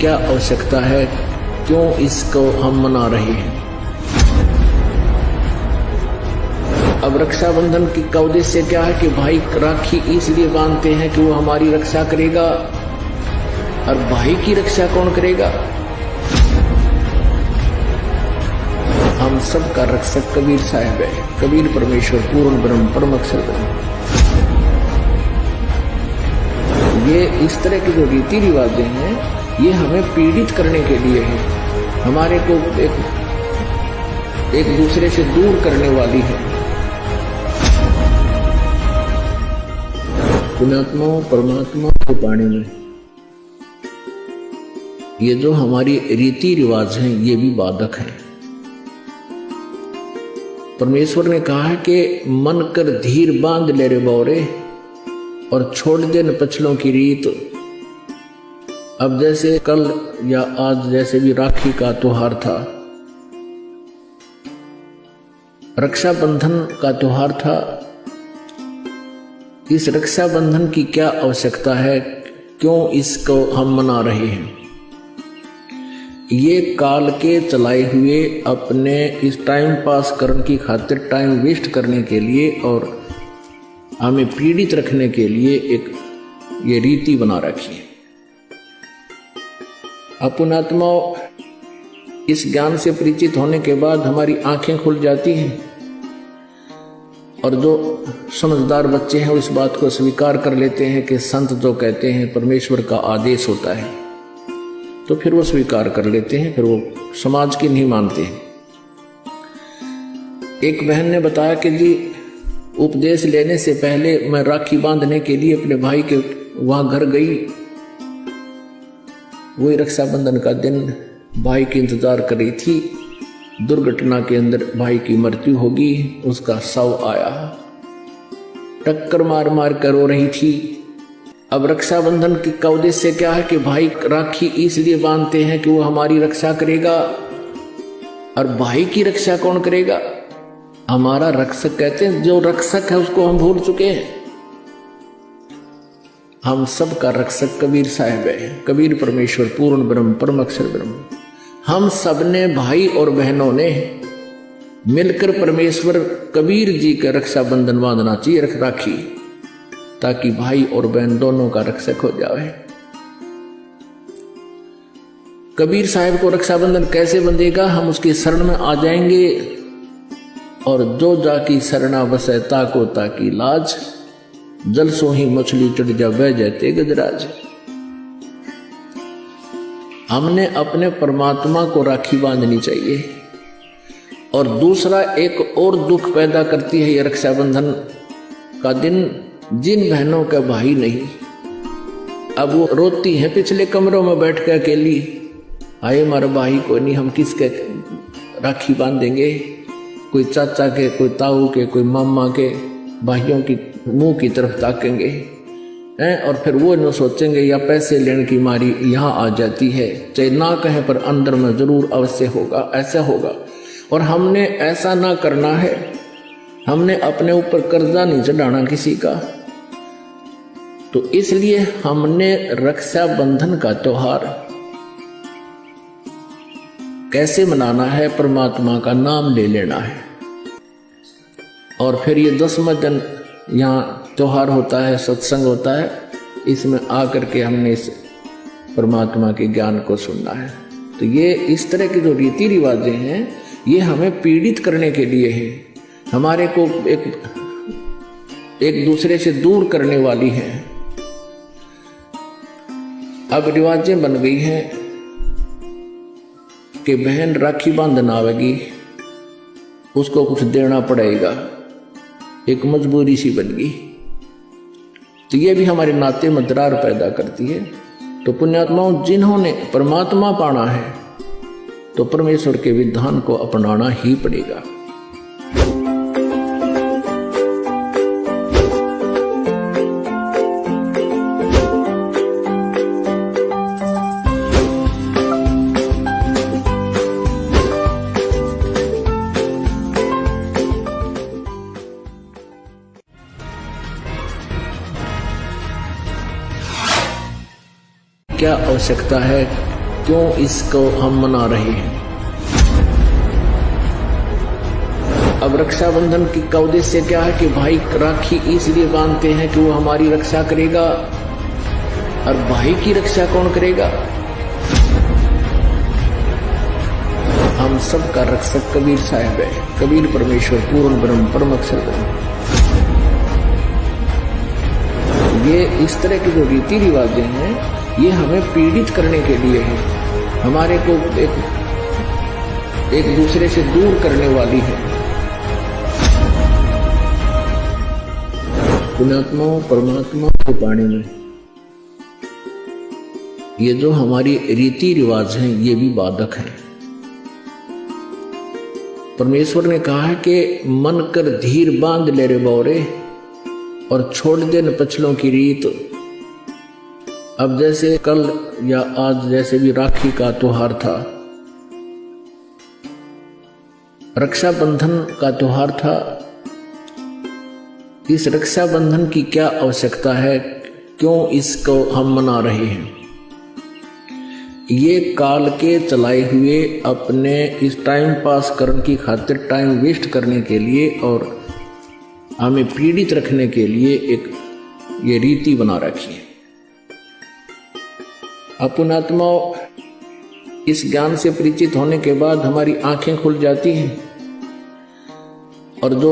क्या आवश्यकता है, क्यों इसको हम मना रहे हैं। अब रक्षाबंधन का उद्देश्य क्या है कि भाई राखी इसलिए बांधते हैं कि वो हमारी रक्षा करेगा, और भाई की रक्षा कौन करेगा। हम सब का रक्षक कबीर साहब है, कबीर परमेश्वर पूर्ण ब्रह्म परम अक्षर ब्रह्म। ये इस तरह के जो रीति रिवाजें हैं ये हमें पीड़ित करने के लिए है, हमारे को एक दूसरे से दूर करने वाली है। पुण्यात्मा परमात्मा की वाणी में ये जो हमारी रीति रिवाज हैं ये भी बाधक हैं। परमेश्वर ने कहा है कि मन कर धीर बांध ले रे बौरे और छोड़ दे न पछलों की रीत। अब जैसे कल या आज जैसे भी राखी का त्योहार था, रक्षाबंधन का त्योहार था, इस रक्षाबंधन की क्या आवश्यकता है, क्यों इसको हम मना रहे हैं। ये काल के चलाए हुए अपने इस टाइम पास करने की खातिर, टाइम वेस्ट करने के लिए और हमें पीड़ित रखने के लिए एक ये रीति बना रखी है। पुण्यात्मा इस ज्ञान से परिचित होने के बाद हमारी आंखें खुल जाती हैं और जो समझदार बच्चे हैं इस बात को स्वीकार कर लेते हैं कि संत जो कहते हैं परमेश्वर का आदेश होता है, तो फिर वो स्वीकार कर लेते हैं, फिर वो समाज की नहीं मानते हैं। एक बहन ने बताया कि जी उपदेश लेने से पहले मैं राखी बांधने के लिए अपने भाई के वहां घर गई। वही रक्षाबंधन का दिन भाई की इंतजार कर रही थी। दुर्घटना के अंदर भाई की मृत्यु होगी, उसका शव आया, टक्कर मार मार कर रो रही थी। अब रक्षाबंधन का उद्देश्य क्या है कि भाई राखी इसलिए बांधते हैं कि वो हमारी रक्षा करेगा, और भाई की रक्षा कौन करेगा। हमारा रक्षक कहते हैं, जो रक्षक है उसको हम भूल चुके हैं। हम सब का रक्षक कबीर साहब है, कबीर परमेश्वर पूर्ण ब्रह्म परम अक्षर ब्रह्म। हम सब ने भाई और बहनों ने मिलकर परमेश्वर कबीर जी का रक्षाबंधन बांधना चाहिए, राखी, ताकि भाई और बहन दोनों का रक्षक हो जाए। कबीर साहब को रक्षाबंधन कैसे बंधेगा, हम उसकी शरण में आ जाएंगे, और जो जाकी शरणा बसे ताको ताकी लाज, जल सो ही मछली चढ़ जा बह जाते गजराज। हमने अपने परमात्मा को राखी बांधनी चाहिए। और दूसरा एक और दुख पैदा करती है ये रक्षाबंधन का दिन, जिन बहनों का भाई नहीं, अब वो रोती हैं पिछले कमरों में बैठ कर अकेली, आए हमारा भाई को नहीं, हम किसके राखी बांधेंगे। कोई चाचा के, कोई ताऊ के, कोई मामा के भाइयों की मुंह की तरफ ताकेंगे हैं, और फिर वो न सोचेंगे या पैसे लेने की मारी यहाँ आ जाती है, चाहे ना कहें पर अंदर में जरूर अवश्य होगा, ऐसा होगा। और हमने ऐसा ना करना है, हमने अपने ऊपर कर्जा नहीं चढ़ाना किसी का। तो इसलिए हमने रक्षाबंधन का त्योहार कैसे मनाना है, परमात्मा का नाम ले लेना है। और फिर ये 10वां दिन यहाँ त्योहार होता है, सत्संग होता है, इसमें आकर के हमने इस परमात्मा के ज्ञान को सुनना है। तो ये इस तरह की जो रीति रिवाजें हैं ये हमें पीड़ित करने के लिए है, हमारे को एक दूसरे से दूर करने वाली है। अब रिवाजें बन गई हैं कि बहन राखी बांधना आवेगी, उसको कुछ देना पड़ेगा, एक मजबूरी सी बन गई। तो ये भी हमारे नाते में दरार पैदा करती है। तो पुण्यात्माओं, जिन्होंने परमात्मा पाना है तो परमेश्वर के विधान को अपनाना ही पड़ेगा। क्या आवश्यकता है, क्यों इसको हम मना रहे हैं। अब रक्षाबंधन का उद्देश्य क्या है कि भाई राखी इसलिए बांधते हैं कि वो हमारी रक्षा करेगा, और भाई की रक्षा कौन करेगा? हम सबका रक्षक कबीर साहब है। कबीर परमेश्वर पूर्ण ब्रह्म परम अक्षर ब्रह्म। ये इस तरह के जो रीति रिवाजें हैं ये हमें पीड़ित करने के लिए है, हमारे को एक दूसरे से दूर करने वाली है। पुण्यात्मा परमात्मा की वाणी में ये जो हमारी रीति रिवाज हैं ये भी बाधक है। परमेश्वर ने कहा है कि मन कर धीर बांध ले रे बौरे और छोड़ दे न पछलों की रीत। अब जैसे कल या आज जैसे भी राखी का त्योहार था, रक्षाबंधन का त्योहार था, इस रक्षाबंधन की क्या आवश्यकता है, क्यों इसको हम मना रहे हैं? ये काल के चलाए हुए अपने इस टाइम पास करने की खातिर, टाइम वेस्ट करने के लिए और हमें पीड़ित रखने के लिए एक ये रीति बना रखी है। अपन आत्मा इस ज्ञान से परिचित होने के बाद हमारी आंखें खुल जाती हैं और जो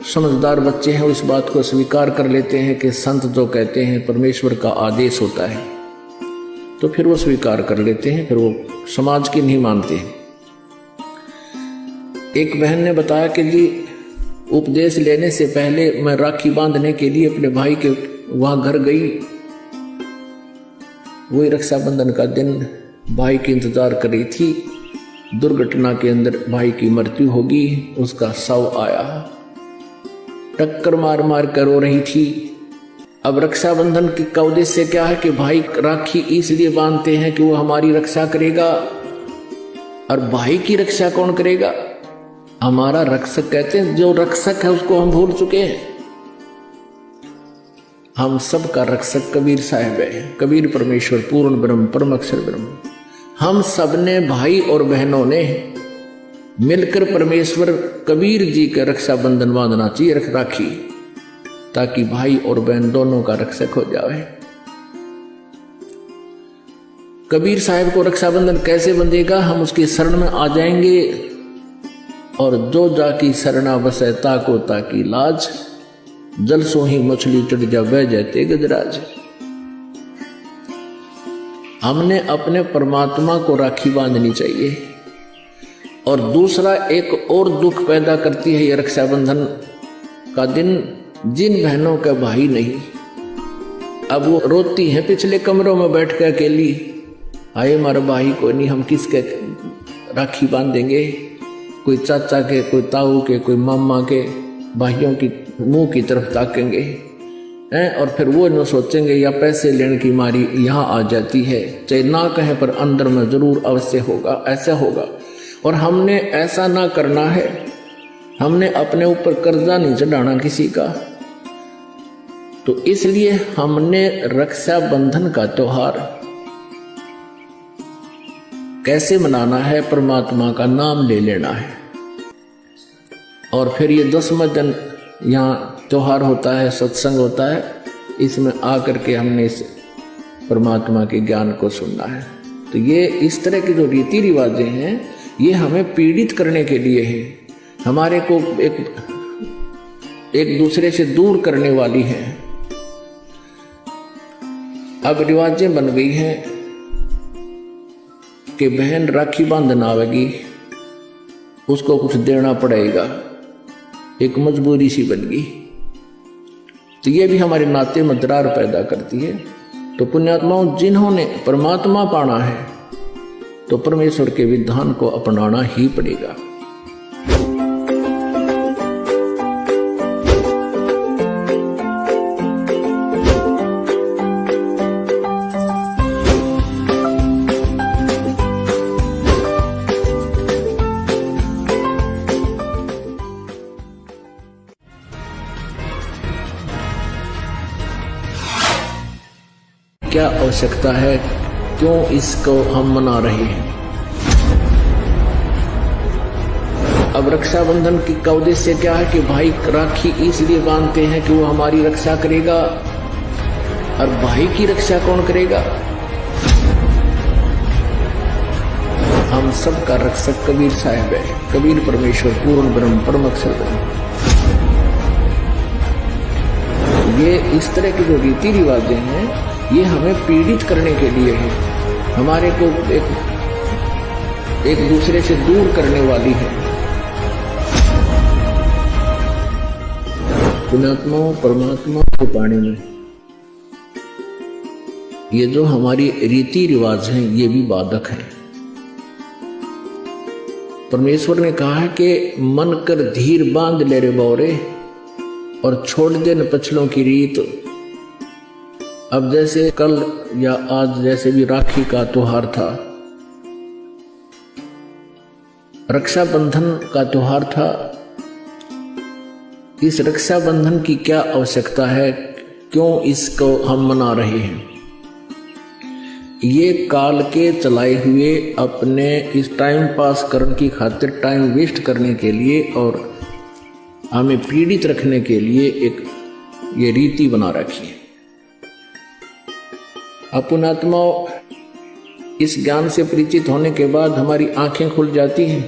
समझदार बच्चे हैं इस बात को स्वीकार कर लेते हैं कि संत जो कहते हैं परमेश्वर का आदेश होता है, तो फिर वो स्वीकार कर लेते हैं, फिर वो समाज की नहीं मानते हैं। एक बहन ने बताया कि जी उपदेश लेने से पहले मैं राखी बांधने के लिए अपने भाई के वहां घर गई। वही रक्षाबंधन का दिन भाई की इंतजार कर रही थी। दुर्घटना के अंदर भाई की मृत्यु होगी, उसका शव आया, टक्कर मार मार कर रो रही थी। अब रक्षाबंधन का उद्देश्य क्या है कि भाई राखी इसलिए बांधते हैं कि वो हमारी रक्षा करेगा, और भाई की रक्षा कौन करेगा? हमारा रक्षक कहते हैं, जो रक्षक है उसको हम भूल चुके हैं। हम सब का रक्षक कबीर साहब है। कबीर परमेश्वर पूर्ण ब्रह्म परम अक्षर ब्रह्म। हम सब ने भाई और बहनों ने मिलकर परमेश्वर कबीर जी का रक्षाबंधन बांधना चाहिए, राखी, ताकि भाई और बहन दोनों का रक्षक हो जाए। कबीर साहब को रक्षाबंधन कैसे बंधेगा? हम उसकी शरण में आ जाएंगे, और जो जाकी शरणा बसे ताको ताकी लाज, जल सो ही मछली चढ़ जा बह जाते गजराज। हमने अपने परमात्मा को राखी बांधनी चाहिए। और दूसरा एक और दुख पैदा करती है ये रक्षाबंधन का दिन, जिन बहनों का भाई नहीं। अब वो रोती हैं पिछले कमरों में बैठ कर अकेली, आए हमारा भाई को नहीं, हम किसके राखी बांधेंगे? कोई चाचा के, कोई ताऊ के, कोई मामा के भाइयों की मुंह की तरफ ताकेंगे हैं, और फिर वो न सोचेंगे या पैसे लेने की मारी यहाँ आ जाती है, चाहे ना कहें पर अंदर में जरूर अवश्य होगा, ऐसा होगा। और हमने ऐसा ना करना है। हमने अपने ऊपर कर्जा नहीं चढ़ाना किसी का। तो इसलिए हमने रक्षाबंधन का त्योहार कैसे मनाना है? परमात्मा का नाम ले लेना है। और फिर ये 10वां दिन यहाँ त्योहार होता है, सत्संग होता है, इसमें आकर के हमने इस परमात्मा के ज्ञान को सुनना है। तो ये इस तरह के जो रीति रिवाजें हैं ये हमें पीड़ित करने के लिए है, हमारे को एक दूसरे से दूर करने वाली है। अब रिवाजें बन गई हैं कि बहन राखी बांधना आवेगी, उसको कुछ देना पड़ेगा, एक मजबूरी सी बन गई। तो ये भी हमारे नाते में दरार पैदा करती है। तो पुण्यात्माओं, जिन्होंने परमात्मा पाना है तो परमेश्वर के विधान को अपनाना ही पड़ेगा। क्या आवश्यकता है क्यों इसको हम मना रहे हैं। अब रक्षाबंधन का उद्देश्य क्या है कि भाई राखी इसलिए बांधते हैं कि वो हमारी रक्षा करेगा, और भाई की रक्षा कौन करेगा? हम सब का रक्षक कबीर साहब है। कबीर परमेश्वर पूर्ण ब्रह्म परम अक्षर ब्रह्म। ये इस तरह के जो रीति रिवाजें हैं ये हमें पीड़ित करने के लिए है, हमारे को एक दूसरे से दूर करने वाली है। पुण्यात्मा परमात्मा के पानी में ये जो हमारी रीति रिवाज हैं ये भी बाधक हैं। परमेश्वर ने कहा है कि मन कर धीर बांध ले रे बौरे और छोड़ दे न पछलों की रीत। अब जैसे कल या आज जैसे भी राखी का त्योहार था, रक्षाबंधन का त्योहार था, इस रक्षाबंधन की क्या आवश्यकता है, क्यों इसको हम मना रहे हैं? ये काल के चलाए हुए अपने इस टाइम पास करने की खातिर, टाइम वेस्ट करने के लिए और हमें पीड़ित रखने के लिए एक ये रीति बना रखी है। अपनात्मा इस ज्ञान से परिचित होने के बाद हमारी आंखें खुल जाती हैं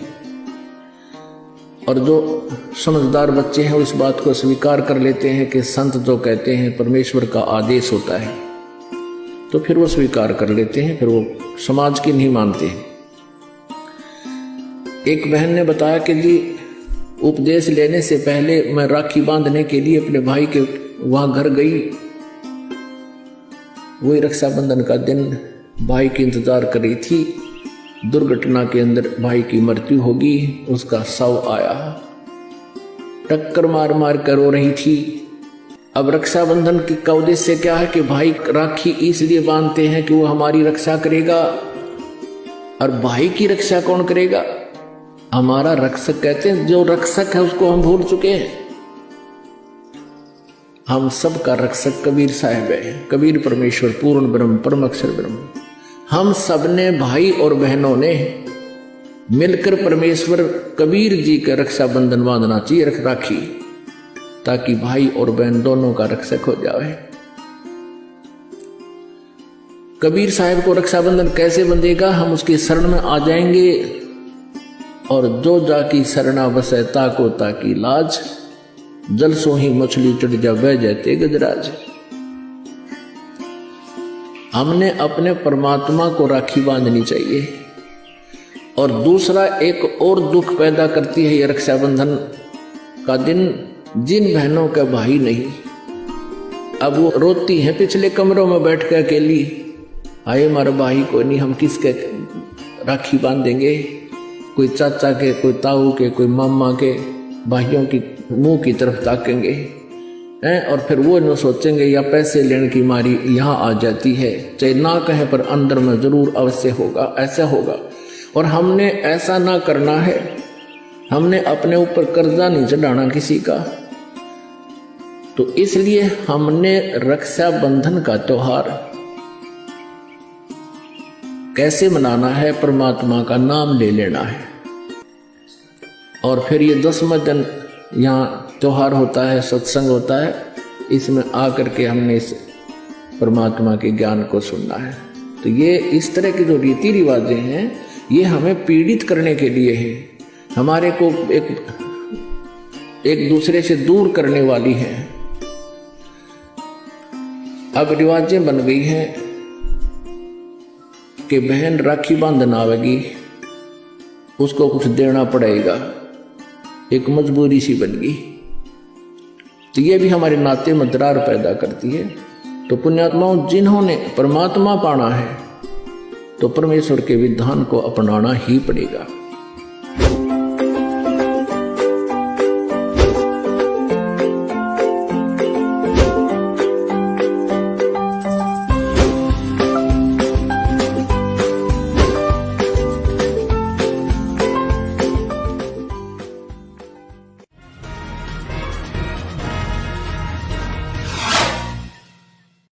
और जो समझदार बच्चे हैं इस बात को स्वीकार कर लेते हैं कि संत जो कहते हैं परमेश्वर का आदेश होता है, तो फिर वो स्वीकार कर लेते हैं, फिर वो समाज की नहीं मानते हैं। एक बहन ने बताया कि जी उपदेश लेने से पहले मैं राखी बांधने के लिए अपने भाई के वहां घर गई। वही रक्षाबंधन का दिन भाई की इंतजार कर रही थी। दुर्घटना के अंदर भाई की मृत्यु होगी, उसका शव आया, टक्कर मार मार कर रो रही थी। अब रक्षाबंधन का उद्देश्य क्या है कि भाई राखी इसलिए बांधते हैं कि वो हमारी रक्षा करेगा, और भाई की रक्षा कौन करेगा? हमारा रक्षक कहते हैं, जो रक्षक है उसको हम भूल चुके हैं। हम सब का रक्षक कबीर साहब है। कबीर परमेश्वर पूर्ण ब्रह्म परम अक्षर ब्रह्म। हम सब ने भाई और बहनों ने मिलकर परमेश्वर कबीर जी का रक्षाबंधन बांधना चाहिए, राखी, ताकि भाई और बहन दोनों का रक्षक हो जाए। कबीर साहब को रक्षाबंधन कैसे बंधेगा? हम उसकी शरण में आ जाएंगे, और जो जाकी शरणा बसे ताको ताकी लाज, जल सो ही मछली चढ़ जा बह जाते गजराज। हमने अपने परमात्मा को राखी बांधनी चाहिए। और दूसरा एक और दुख पैदा करती है ये रक्षाबंधन का दिन, जिन बहनों का भाई नहीं, अब वो रोती हैं पिछले कमरों में बैठ कर अकेली, आए हमारा भाई को नहीं, हम किसके राखी बांधेंगे? कोई चाचा के, कोई ताऊ के, कोई मामा के भाइयों की मुंह की तरफ ताकेंगे हैं, और फिर वो न सोचेंगे या पैसे लेने की मारी यहाँ आ जाती है, चाहे ना कहे पर अंदर में जरूर अवश्य होगा, ऐसा होगा। और हमने ऐसा ना करना है। हमने अपने ऊपर कर्जा नहीं चढ़ाना किसी का। तो इसलिए हमने रक्षाबंधन का त्योहार कैसे मनाना है? परमात्मा का नाम ले लेना है। और फिर ये 10वां दिन यहाँ त्योहार होता है, सत्संग होता है, इसमें आकर के हमने इस परमात्मा के ज्ञान को सुनना है। तो ये इस तरह के जो रीति रिवाजें हैं ये हमें पीड़ित करने के लिए है, हमारे को एक दूसरे से दूर करने वाली है। अब रिवाजें बन गई हैं कि बहन राखी बांधन आवेगी, उसको कुछ देना पड़ेगा, एक मजबूरी सी बन गई। तो ये भी हमारे नाते में दरार पैदा करती है। तो पुण्यात्माओं, जिन्होंने परमात्मा पाना है तो परमेश्वर के विधान को अपनाना ही पड़ेगा।